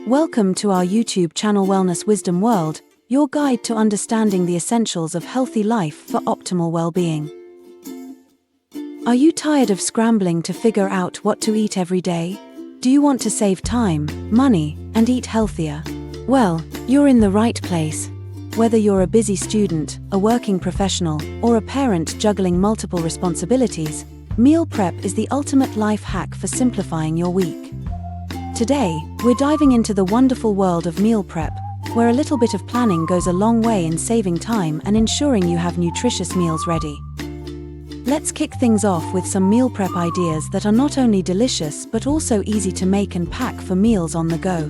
Welcome to our YouTube channel Wellness Wisdom World, your guide to understanding the essentials of healthy life for optimal well-being. Are you tired of scrambling to figure out what to eat every day? Do you want to save time, money, and eat healthier? Well, you're in the right place. Whether you're a busy student, a working professional, or a parent juggling multiple responsibilities, meal prep is the ultimate life hack for simplifying your week. Today, we're diving into the wonderful world of meal prep, where a little bit of planning goes a long way in saving time and ensuring you have nutritious meals ready. Let's kick things off with some meal prep ideas that are not only delicious but also easy to make and pack for meals on the go.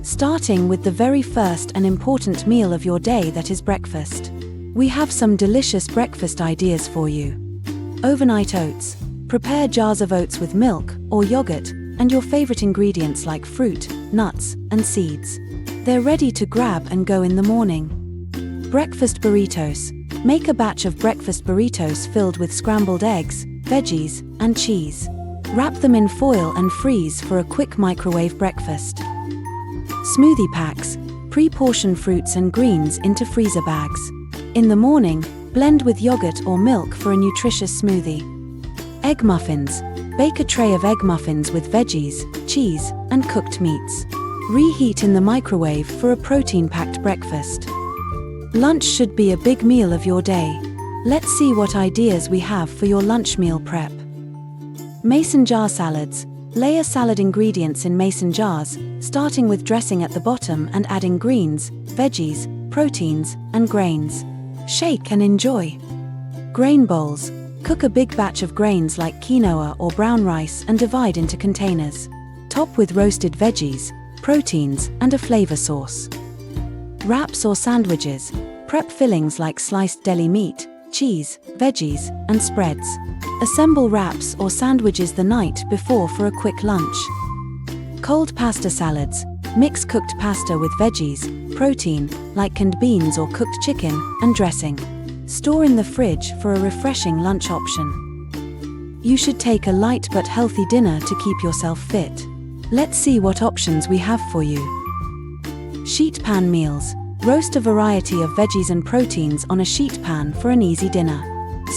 Starting with the very first and important meal of your day, that is breakfast. We have some delicious breakfast ideas for you. Overnight oats. Prepare jars of oats with milk or yogurt and your favorite ingredients like fruit, nuts, and seeds. They're ready to grab and go in the morning. Breakfast burritos. Make a batch of breakfast burritos filled with scrambled eggs, veggies, and cheese. Wrap them in foil and freeze for a quick microwave breakfast. Smoothie packs. Pre-portion fruits and greens into freezer bags. In the morning, blend with yogurt or milk for a nutritious smoothie. Egg muffins. Bake a tray of egg muffins with veggies, cheese, and cooked meats. Reheat in the microwave for a protein-packed breakfast. Lunch should be a big meal of your day. Let's see what ideas we have for your lunch meal prep. Mason jar salads. Layer salad ingredients in mason jars, starting with dressing at the bottom and adding greens, veggies, proteins, and grains. Shake and enjoy. Grain bowls. Cook a big batch of grains like quinoa or brown rice and divide into containers. Top with roasted veggies, proteins, and a flavor sauce. Wraps or sandwiches. Prep fillings like sliced deli meat, cheese, veggies, and spreads. Assemble wraps or sandwiches the night before for a quick lunch. Cold pasta salads. Mix cooked pasta with veggies, protein, like canned beans or cooked chicken, and dressing. Store in the fridge for a refreshing lunch option. You should take a light but healthy dinner to keep yourself fit. Let's see what options we have for you. Sheet pan meals. Roast a variety of veggies and proteins on a sheet pan for an easy dinner.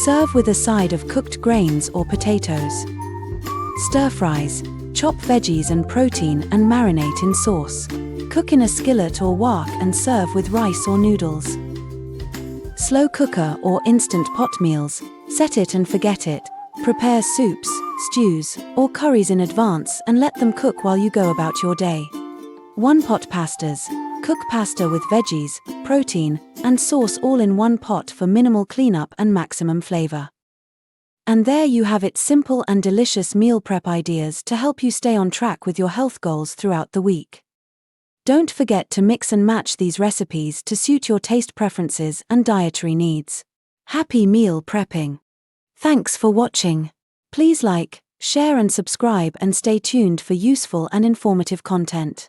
Serve with a side of cooked grains or potatoes. Stir fries. Chop veggies and protein and marinate in sauce. Cook in a skillet or wok and serve with rice or noodles. Slow cooker or instant pot meals. Set it and forget it. Prepare soups, stews, or curries in advance and let them cook while you go about your day. One-pot pastas. Cook pasta with veggies, protein, and sauce all in one pot for minimal cleanup and maximum flavor. And there you have it, simple and delicious meal prep ideas to help you stay on track with your health goals throughout the week. Don't forget to mix and match these recipes to suit your taste preferences and dietary needs. Happy meal prepping! Thanks for watching. Please like, share and subscribe and stay tuned for useful and informative content.